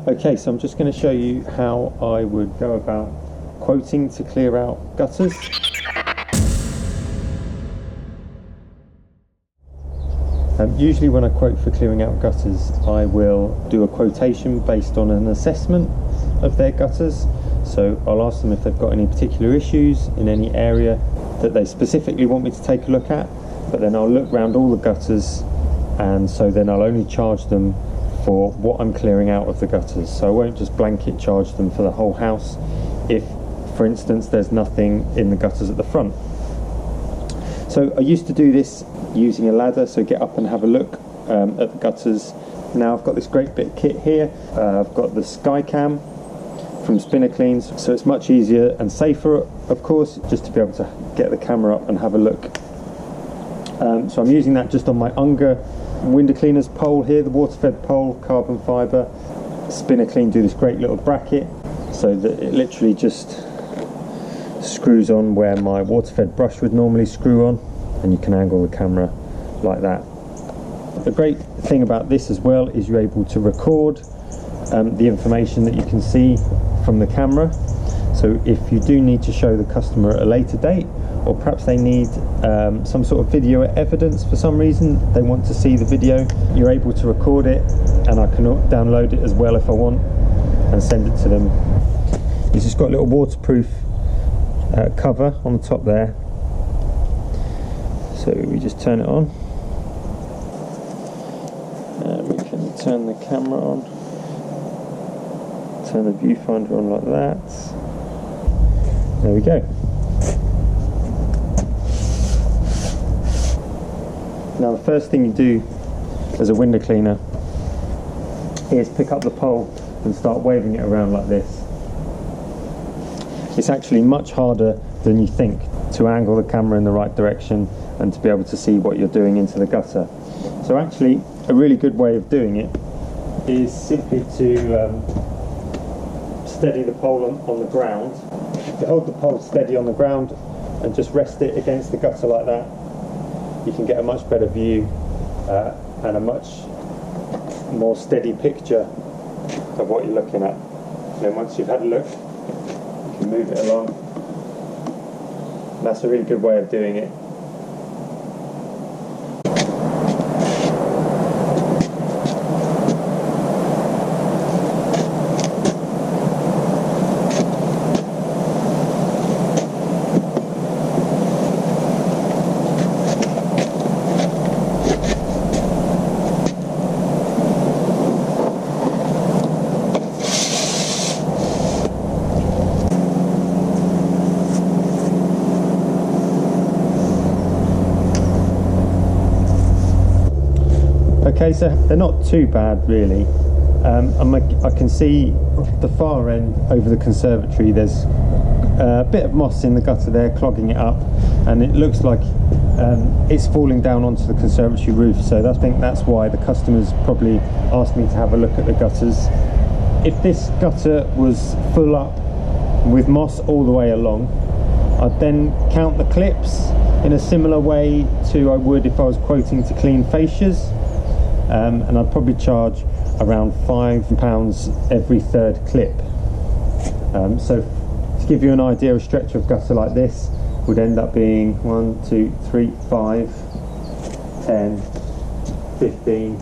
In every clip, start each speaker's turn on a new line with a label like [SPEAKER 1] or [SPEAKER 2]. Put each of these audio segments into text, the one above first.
[SPEAKER 1] Okay, so I'm just going to show you how I would go about quoting to clear out gutters. Usually when I quote for clearing out gutters, I will do a quotation based on an assessment of their gutters. So I'll ask them if they've got any particular issues in any area that they specifically want me to take a look at, but then I'll look around all the gutters, and so then I'll only charge them for what I'm clearing out of the gutters. So I won't just blanket charge them for the whole house if, for instance, there's nothing in the gutters at the front. So I used to do this using a ladder, so get up and have a look at the gutters. Now I've got this great bit of kit here. I've got the Skycam from Spinner Cleans, so it's much easier and safer, of course, just to be able to get the camera up and have a look. So I'm using that just on my Unger window cleaners pole here, the water-fed pole, carbon fibre. Spinner Clean do this great little bracket, so that it literally just screws on where my water-fed brush would normally screw on, and you can angle the camera like that. The great thing about this as well is you're able to record the information that you can see from the camera. So if you do need to show the customer at a later date, or perhaps they need some sort of video evidence for some reason, they want to see the video, you're able to record it, and I can download it as well if I want and send it to them. It's just got a little waterproof cover on the top there, so we just turn it on and we can turn the camera on, turn the viewfinder on like that. There we go. Now the first thing you do as a window cleaner is pick up the pole and start waving it around like this. It's actually much harder than you think to angle the camera in the right direction and to be able to see what you're doing into the gutter. So actually a really good way of doing it is simply to steady the pole on the ground. If you hold the pole steady on the ground and just rest it against the gutter like that, you can get a much better view and a much more steady picture of what you're looking at. And then once you've had a look, you can move it along. And that's a really good way of doing it. Okay, so they're not too bad really. I can see the far end over the conservatory, there's a bit of moss in the gutter there clogging it up, and it looks like it's falling down onto the conservatory roof, so I think that's why the customers probably asked me to have a look at the gutters. If this gutter was full up with moss all the way along, I'd then count the clips in a similar way to I would if I was quoting to clean fascias. And I'd probably charge around £5 every third clip. So to give you an idea, a stretch of gutter like this would end up being 1, 2, 3, 5, 10, 15,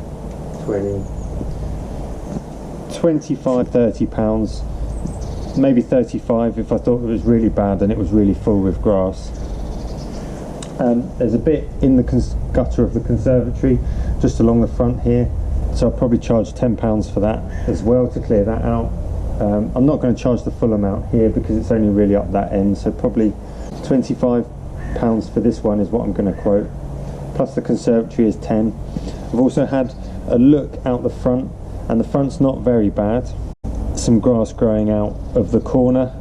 [SPEAKER 1] 20, 25, £30, maybe 35 if I thought it was really bad and it was really full with grass. There's a bit in the gutter of the conservatory just along the front here, so I'll probably charge £10 for that as well to clear that out. I'm not going to charge the full amount here because it's only really up that end, so probably £25 for this one is what I'm going to quote, plus the conservatory is 10. I've also had a look out the front, and the front's not very bad. Some grass growing out of the corner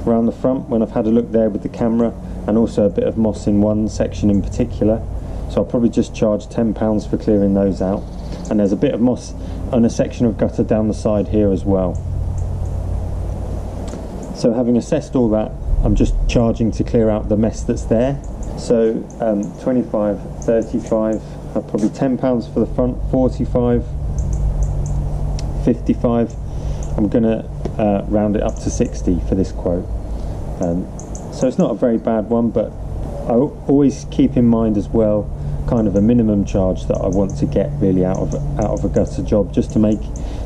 [SPEAKER 1] around the front when I've had a look there with the camera, and also a bit of moss in one section in particular, so I'll probably just charge £10 for clearing those out. And there's a bit of moss on a section of gutter down the side here as well. So having assessed all that, I'm just charging to clear out the mess that's there. So 25, 35, probably £10 for the front, 45, 55, I'm going to round it up to 60 for this quote. So it's not a very bad one, but I always keep in mind as well kind of a minimum charge that I want to get really out of a gutter job, just to make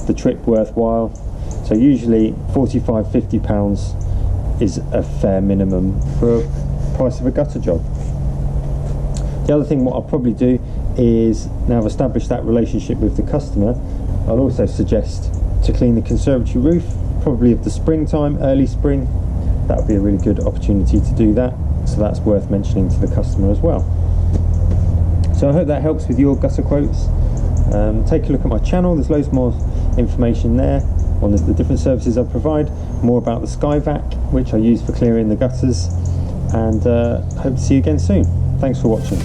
[SPEAKER 1] the trip worthwhile. So usually £45–50 is a fair minimum for a price of a gutter job. The other thing what I'll probably do is, now I've established that relationship with the customer, I'll also suggest to clean the conservatory roof, probably of the springtime, early spring. That would be a really good opportunity to do that, so that's worth mentioning to the customer as well. So I hope that helps with your gutter quotes. Take a look at my channel, there's loads more information there on the different services I provide, more about the Skyvac, which I use for clearing the gutters, and hope to see you again soon. Thanks for watching.